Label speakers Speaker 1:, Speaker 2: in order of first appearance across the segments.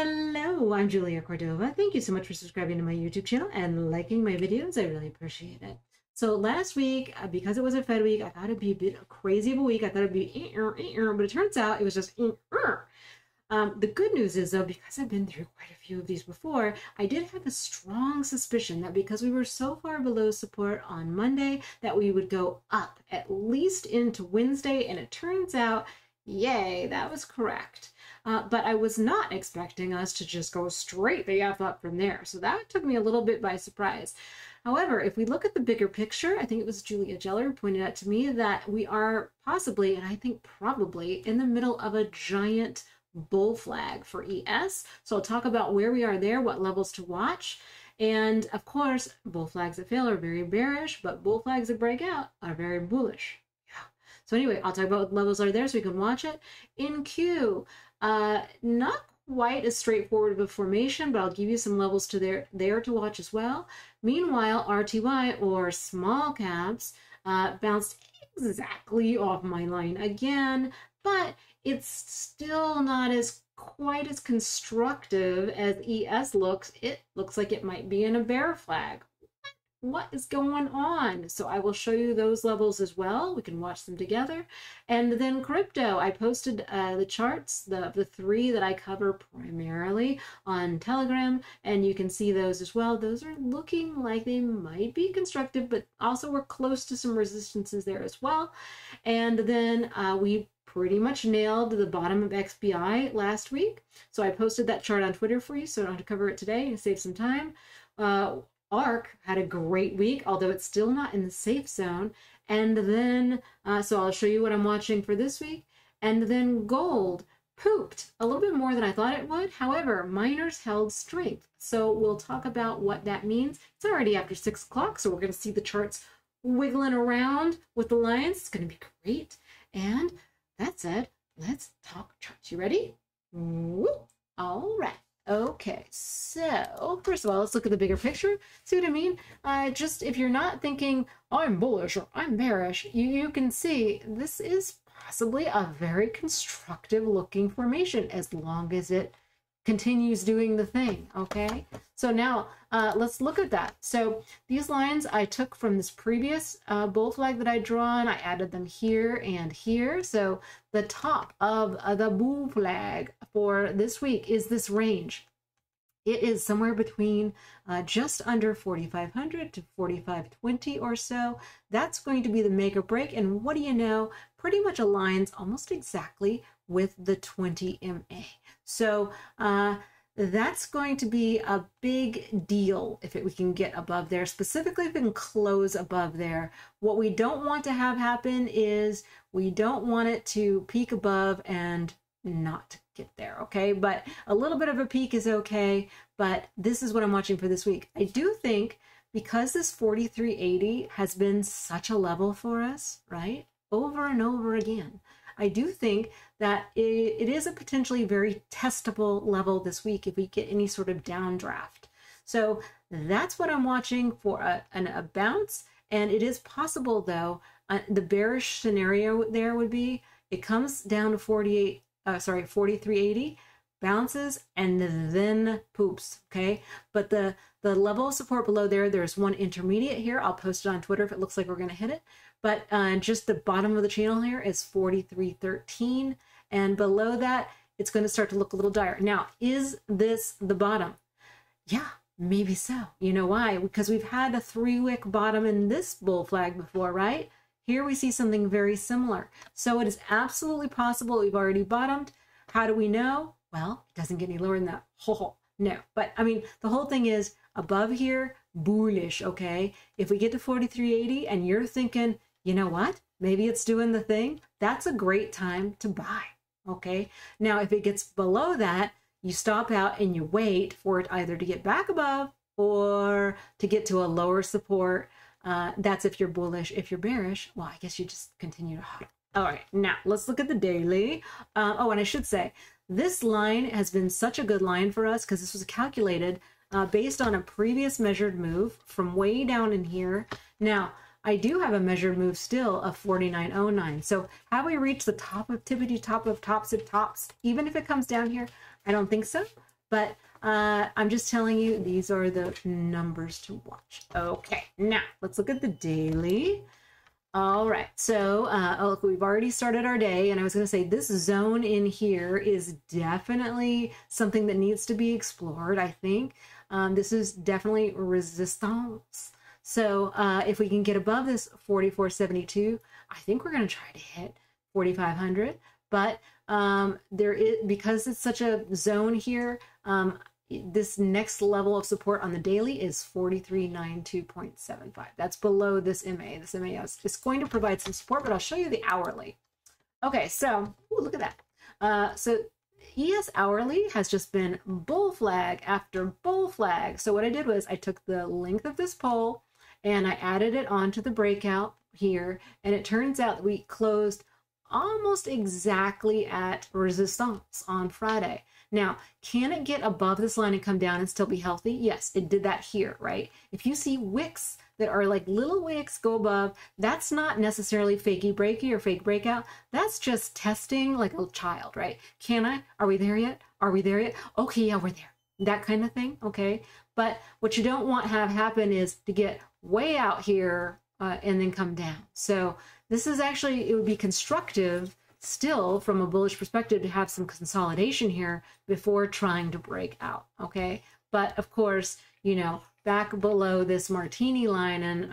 Speaker 1: Hello, I'm Julia Cordova. Thank you so much for subscribing to my YouTube channel and liking my videos. I really appreciate it. So last week, because it was a Fed week, I thought it'd be a bit crazy of a week. I thought it'd be, but it turns out it was just. The good news is, though, because I've been through quite a few of these before, I did have a strong suspicion that because we were so far below support on Monday, that we would go up at least into Wednesday, and it turns out, yay, that was correct. But I was not expecting us to just go straight the F up from there. So that took me a little bit by surprise. However, if we look at the bigger picture, I think it was Julia Geller who pointed out to me that we are possibly, and I think probably, in the middle of a giant bull flag for ES. So I'll talk about where we are there, what levels to watch. And of course, bull flags that fail are very bearish, but bull flags that break out are very bullish. Yeah. So anyway, I'll talk about what levels are there so you can watch it. In Q, not quite as straightforward of a formation, but I'll give you some levels to there to watch as well. Meanwhile, RTY, or small caps, bounced exactly off my line again, but it's still not quite as constructive as ES looks. It looks like it might be in a bear flag. What is going on? So I will show you those levels as well. We can watch them together. And then crypto, I posted the charts, the three that I cover primarily on Telegram, and you can see those as well. Those are looking like they might be constructive, but also we're close to some resistances there as well. And then we pretty much nailed the bottom of XBI last week. So I posted that chart on Twitter for you, so I don't have to cover it today and save some time. ARK had a great week, although it's still not in the safe zone. And then, so I'll show you what I'm watching for this week. And then gold pooped a little bit more than I thought it would. However, miners held strength. So we'll talk about what that means. It's already after 6 o'clock, so we're going to see the charts wiggling around with the lines. It's going to be great. And that said, let's talk charts. You ready? Woo! All right. Okay, so first of all, let's look at the bigger picture. See what I mean? Just if you're not thinking, I'm bullish or I'm bearish, you can see this is possibly a very constructive looking formation as long as it continues doing the thing, okay? So now let's look at that. So these lines I took from this previous bull flag that I'd drawn. I added them here and here. So the top of the bull flag for this week is this range. It is somewhere between just under 4,500 to 4,520 or so. That's going to be the make or break. And what do you know? Pretty much aligns almost exactly with the 20 MA. So that's going to be a big deal if we can get above there, specifically if we can close above there. What we don't want to have happen is we don't want it to peak above and not get there, okay? But a little bit of a peak is okay, but this is what I'm watching for this week. I do think because this 4380 has been such a level for us, right? Over and over again. I do think that it is a potentially very testable level this week if we get any sort of downdraft. So that's what I'm watching for a bounce. And it is possible, though, the bearish scenario there would be it comes down to 4380, bounces, and then poops, okay? But the level of support below there's one intermediate here. I'll post it on Twitter if it looks like we're going to hit it. But just the bottom of the channel here is 4313, and below that, it's going to start to look a little dire. Now, is this the bottom? Yeah, maybe so. You know why? Because we've had a 3-wick bottom in this bull flag before, right? Here we see something very similar. So it is absolutely possible we've already bottomed. How do we know? Well, it doesn't get any lower than that. No, but I mean, the whole thing is above here, bullish, okay? If we get to 4380 and you're thinking, you know what? Maybe it's doing the thing. That's a great time to buy, okay? Now, if it gets below that, you stop out and you wait for it either to get back above or to get to a lower support. That's if you're bullish. If you're bearish, well, I guess you just continue to hodl. All right, now let's look at the daily. Oh, and I should say, this line has been such a good line for us because this was calculated based on a previous measured move from way down in here. Now, I do have a measured move still of 49.09. So have we reached the top of tippity top of tops of tops? Even if it comes down here, I don't think so. But I'm just telling you, these are the numbers to watch. Okay, now let's look at the daily. All right, so look, we've already started our day, and I was going to say this zone in here is definitely something that needs to be explored, I think. This is definitely resistance. So if we can get above this 44.72, I think we're going to try to hit 4,500. But there is, because it's such a zone here, this next level of support on the daily is 4392.75. That's below this MA. This MA is going to provide some support, but I'll show you the hourly. Okay, so ooh, look at that. So ES hourly has just been bull flag after bull flag. So what I did was I took the length of this pole and I added it onto the breakout here, and it turns out that we closed almost exactly at resistance on Friday. Now, can it get above this line and come down and still be healthy? Yes, it did that here, right? If you see wicks that are like little wicks go above, that's not necessarily fakey breaky or fake breakout. That's just testing like a child, right? Can I? Are we there yet? Are we there yet? Okay, yeah, we're there. That kind of thing, okay? But what you don't want to have happen is to get way out here and then come down. So this is actually, it would be constructive still from a bullish perspective to have some consolidation here before trying to break out, okay? But of course, you know, back below this martini line and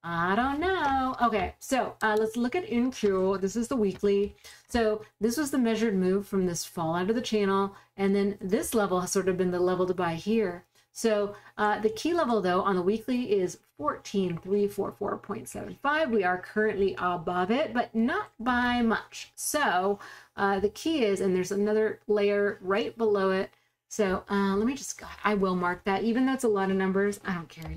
Speaker 1: I don't know. Okay, so let's look at NQ. This is the weekly. So this was the measured move from this fall out of the channel, and then this level has sort of been the level to buy here. So the key level, though, on the weekly is 14,344.75. We are currently above it, but not by much. So the key is, and there's another layer right below it. So let me just, I will mark that, even though it's a lot of numbers. I don't care.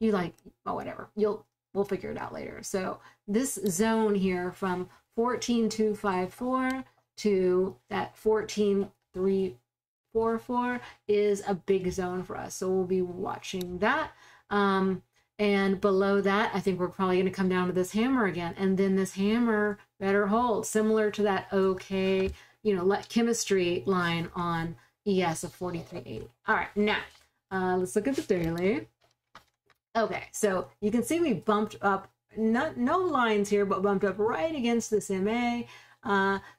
Speaker 1: You like, oh, whatever. We'll figure it out later. So this zone here from 14,254 to that 14,344 is a big zone for us. So we'll be watching that. And below that, I think we're probably going to come down to this hammer again. And then this hammer better hold, similar to that okay, you know, chemistry line on ES of 43.80. All right, now let's look at the daily. Okay, so you can see we bumped up, no lines here, but bumped up right against this MA.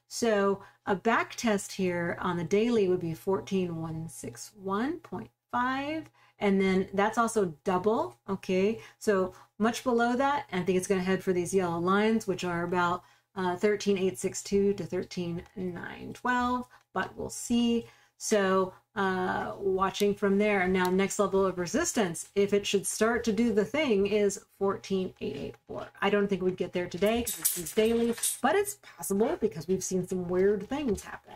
Speaker 1: So a back test here on the daily would be 14,161.5. And then that's also double, okay? So much below that, I think it's gonna head for these yellow lines, which are about 13,862 to 13,912, but we'll see. So watching from there. Now, next level of resistance, if it should start to do the thing, is 14,884. I don't think we'd get there today because it's daily, but it's possible because we've seen some weird things happen.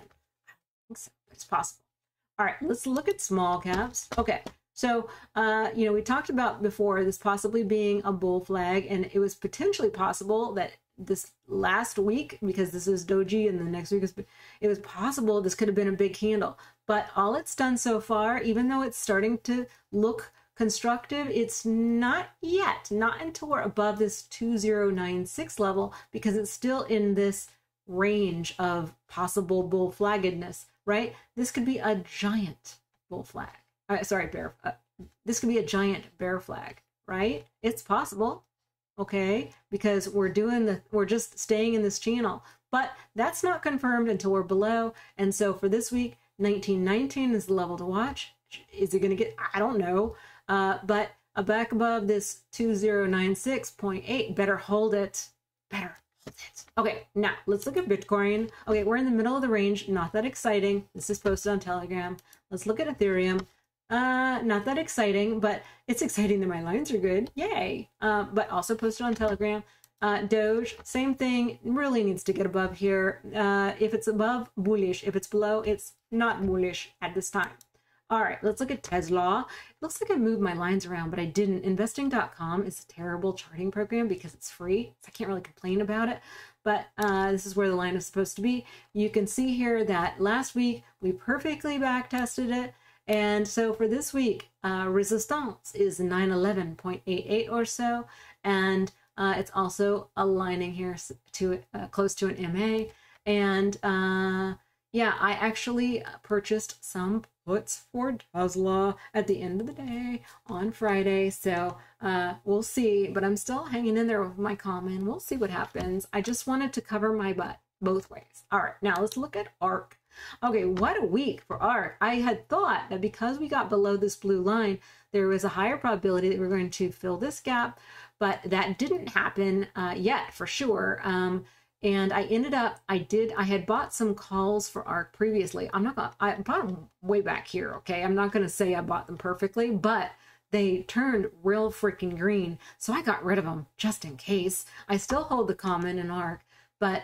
Speaker 1: I think so. It's possible. All right, let's look at small caps. Okay. So, you know, we talked about before this possibly being a bull flag, and it was potentially possible that this last week, because this is doji and the next week is, it was possible this could have been a big candle. But all it's done so far, even though it's starting to look constructive, it's not yet, not until we're above this 2096 level, because it's still in this range of possible bull flaggedness, right? This could be a giant bull flag. Sorry, bear. This could be a giant bear flag, right? It's possible, okay? Because we're just staying in this channel, but that's not confirmed until we're below. And so for this week, 1919 is the level to watch. Is it going to get? I don't know. But back above this 2096.8, better hold it. Better hold it. Okay, now let's look at Bitcoin. Okay, we're in the middle of the range. Not that exciting. This is posted on Telegram. Let's look at Ethereum. Not that exciting, but it's exciting that my lines are good. Yay. But also posted on Telegram. Doge, same thing, really needs to get above here. If it's above, bullish. If it's below, it's not bullish at this time. All right, let's look at Tesla. It looks like I moved my lines around, but I didn't. Investing.com is a terrible charting program because it's free, so I can't really complain about it. But this is where the line is supposed to be. You can see here that last week we perfectly back tested it. And so for this week, resistance is 911.88 or so. And it's also aligning here to close to an MA. And Yeah, I actually purchased some puts for Tesla at the end of the day on Friday. So we'll see, but I'm still hanging in there with my common. We'll see what happens. I just wanted to cover my butt both ways. All right, now let's look at ARK. Okay, what a week for ARK. I had thought that because we got below this blue line, there was a higher probability that we're going to fill this gap, but that didn't happen yet for sure. And I ended up, I had bought some calls for ARK previously. I bought them way back here, okay? I'm not going to say I bought them perfectly, but they turned real freaking green. So I got rid of them just in case. I still hold the common in ARK, but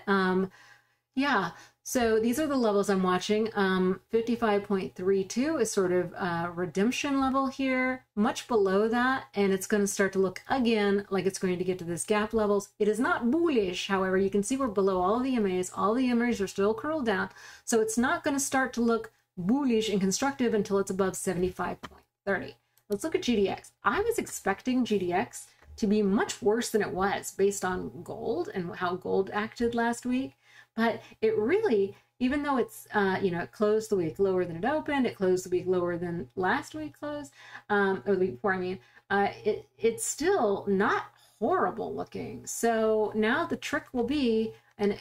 Speaker 1: yeah. So these are the levels I'm watching. 55.32 is sort of a redemption level here, much below that, and it's going to start to look again like it's going to get to this gap levels. It is not bullish, however. You can see we're below all of the EMAs. All the EMAs are still curled down, so it's not going to start to look bullish and constructive until it's above 75.30. Let's look at GDX. I was expecting GDX to be much worse than it was based on gold and how gold acted last week. But it really, even though it's, it closed the week lower than it opened, it closed the week lower than last week closed, or the week before, I mean, it's still not horrible looking. So now the trick will be, and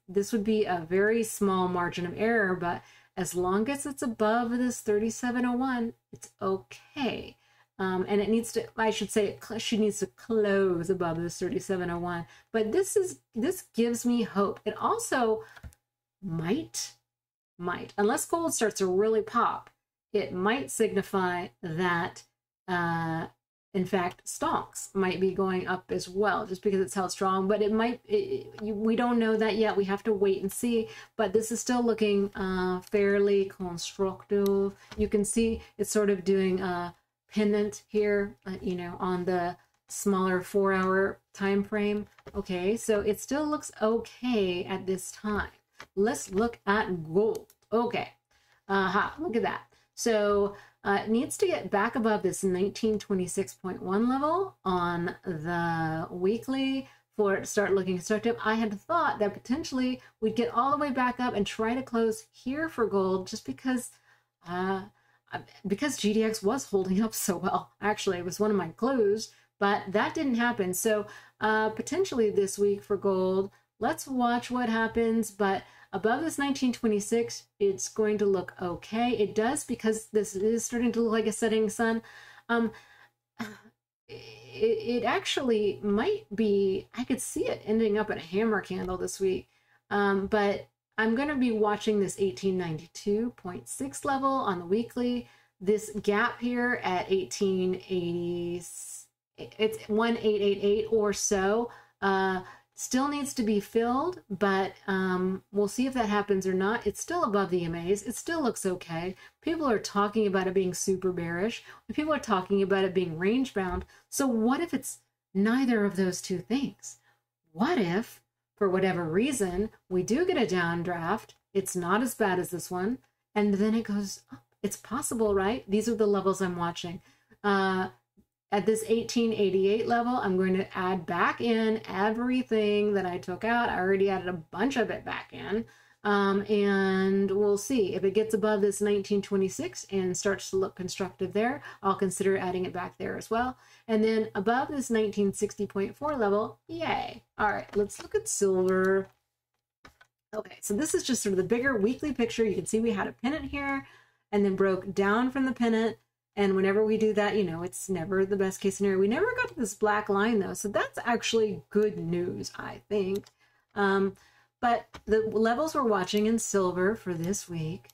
Speaker 1: this would be a very small margin of error, but as long as it's above this 3701, it's okay. And it needs to, I should say, she needs to close above this 3701. But this gives me hope. It also might, unless gold starts to really pop, it might signify that, in fact, stocks might be going up as well, just because it's held strong. But it might, we don't know that yet. We have to wait and see. But this is still looking fairly constructive. You can see it's sort of doing a pennant here, on the smaller 4-hour time frame. Okay, so it still looks okay at this time. Let's look at gold. Okay, look at that. So it needs to get back above this 1926.1 level on the weekly for it to start looking constructive. I had thought that potentially we'd get all the way back up and try to close here for gold, just because GDX was holding up so well. Actually, it was one of my clues, but that didn't happen. So potentially this week for gold, let's watch what happens. But above this 1926, it's going to look okay. It does, because this is starting to look like a setting sun. It actually might be, I could see it ending up in a hammer candle this week. But I'm going to be watching this 1892.6 level on the weekly. This gap here at 1880, it's 1888 or so, still needs to be filled, but we'll see if that happens or not. It's still above the EMAs. It still looks okay. People are talking about it being super bearish. People are talking about it being range bound. So what if it's neither of those two things? What if, for whatever reason, we do get a downdraft, it's not as bad as this one, and then it goes up? It's possible, right? These are the levels I'm watching. At this 1888 level, I'm going to add back in everything that I took out. I already added a bunch of it back in. And we'll see. If it gets above this 1926 and starts to look constructive there, I'll consider adding it back there as well. And then above this 1960.4 level, yay. All right, let's look at silver. Okay, so this is just sort of the bigger weekly picture. You can see we had a pennant here and then broke down from the pennant. And whenever we do that, it's never the best case scenario. We never got to this black line though, so that's actually good news, I think. But the levels we're watching in silver for this week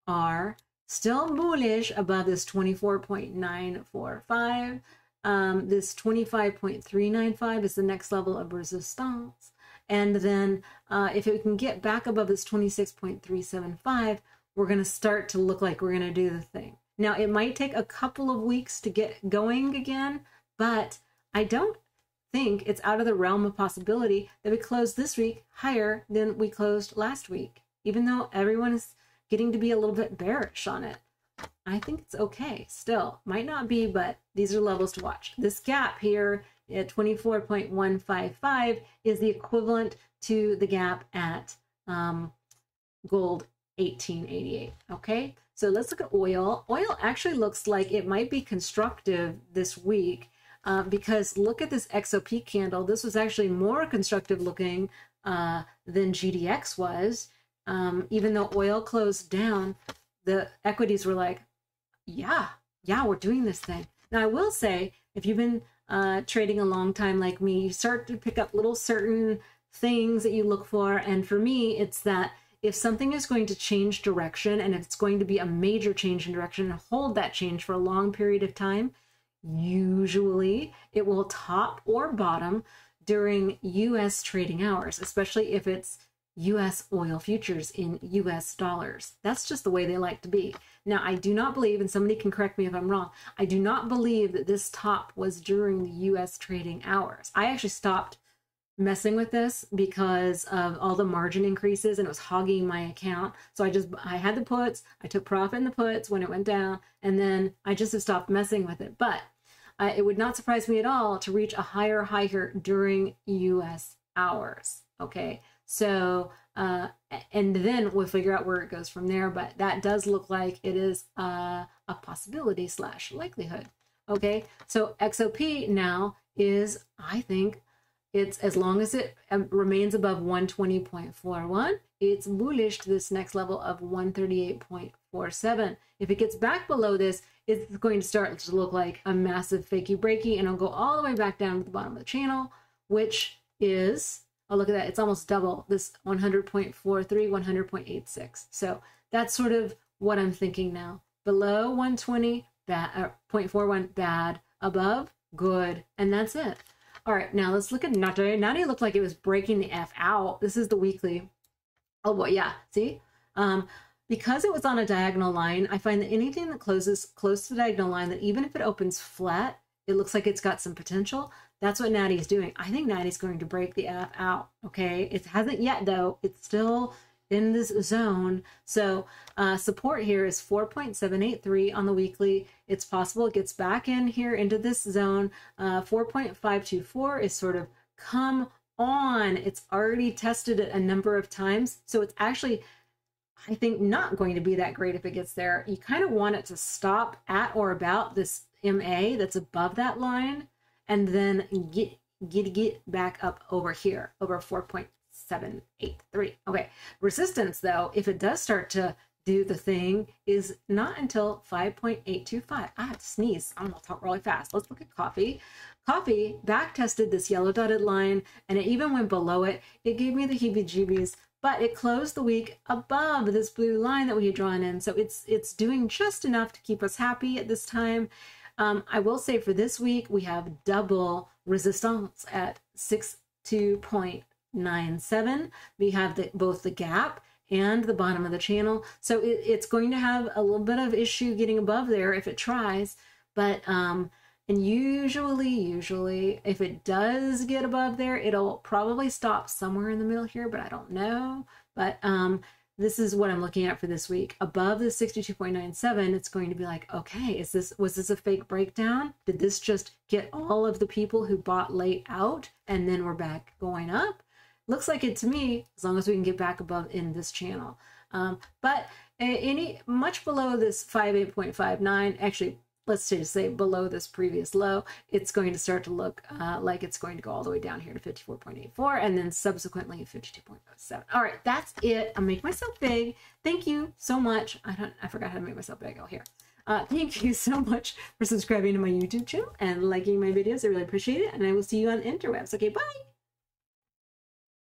Speaker 1: are still bullish above this 24.945. This 25.395 is the next level of resistance. And then if it can get back above this 26.375, we're going to start to look like we're going to do the thing. Now, it might take a couple of weeks to get going again, but I don't think it's out of the realm of possibility that we close this week higher than we closed last week, even though everyone is getting to be a little bit bearish on it. I think it's okay still. Might not be, but these are levels to watch. This gap here at 24.155 is the equivalent to the gap at gold 1888. Okay, so let's look at oil. Oil actually looks like it might be constructive this week because look at this XOP candle. This was actually more constructive looking than GDX was. Even though oil closed down, the equities were like, yeah, we're doing this thing. Now, I will say, if you've been trading a long time like me, you start to pick up little certain things that you look for. And for me, it's that if something is going to change direction, and if it's going to be a major change in direction and hold that change for a long period of time, usually it will top or bottom during US trading hours, especially if it's US oil futures in US dollars. That's just the way they like to be. Now, I do not believe, and somebody can correct me if I'm wrong, I do not believe that this top was during the US trading hours. I actually stopped messing with this because of all the margin increases and it was hogging my account. So I had the puts, I took profit in the puts when it went down, and then I just have stopped messing with it. But it would not surprise me at all to reach a higher high here during US hours. Okay, so and then we'll figure out where it goes from there, but that does look like it is a possibility / likelihood. Okay, so XOP now is, I think, it's as long as it remains above 120.41, it's bullish to this next level of 138.47. If it gets back below this, it's going to start to look like a massive fakey breaky, and it'll go all the way back down to the bottom of the channel, which is, oh, look at that, it's almost double this 100.43, 100.86. So that's sort of what I'm thinking now. Below 120, bad, 0.41, bad. Above, good. And that's it. All right, now let's look at Natty. Natty looked like it was breaking the F out. This is the weekly. Oh boy, yeah, see? Because it was on a diagonal line, I find that anything that closes close to the diagonal line, that even if it opens flat, it looks like it's got some potential. That's what Natty's doing. I think Natty's going to break the F out, okay? It hasn't yet, though. It's still in this zone. So support here is 4.783 on the weekly. It's possible it gets back in here into this zone. 4.524 is sort of come on. It's already tested it a number of times. So it's actually, I think, not going to be that great if it gets there. You kind of want it to stop at or about this MA that's above that line, and then get back up over here, over 4.783. Okay, resistance though, if it does start to do the thing, is not until 5.825. I have to sneeze. I'm gonna talk really fast. Let's look at coffee. Coffee back tested this yellow dotted line, and it even went below it. It gave me the heebie-jeebies, but it closed the week above this blue line that we had drawn in. So it's doing just enough to keep us happy at this time. I will say for this week, we have double resistance at 62.97. We have both the gap and the bottom of the channel. So it's going to have a little bit of issue getting above there if it tries. But, and usually if it does get above there, it'll probably stop somewhere in the middle here, but I don't know. But this is what I'm looking at for this week. Above the 62.97, it's going to be like, okay, was this a fake breakdown? Did this just get all of the people who bought late out and then we're back going up? Looks like it to me, as long as we can get back above in this channel. But much below this 58.59, actually, let's just say below this previous low, it's going to start to look like it's going to go all the way down here to 54.84 and then subsequently 52.07. All right, that's it. I'm making myself big. Thank you so much. I forgot how to make myself big. Oh, here. Thank you so much for subscribing to my YouTube channel and liking my videos. I really appreciate it. And I will see you on interwebs. Okay, bye.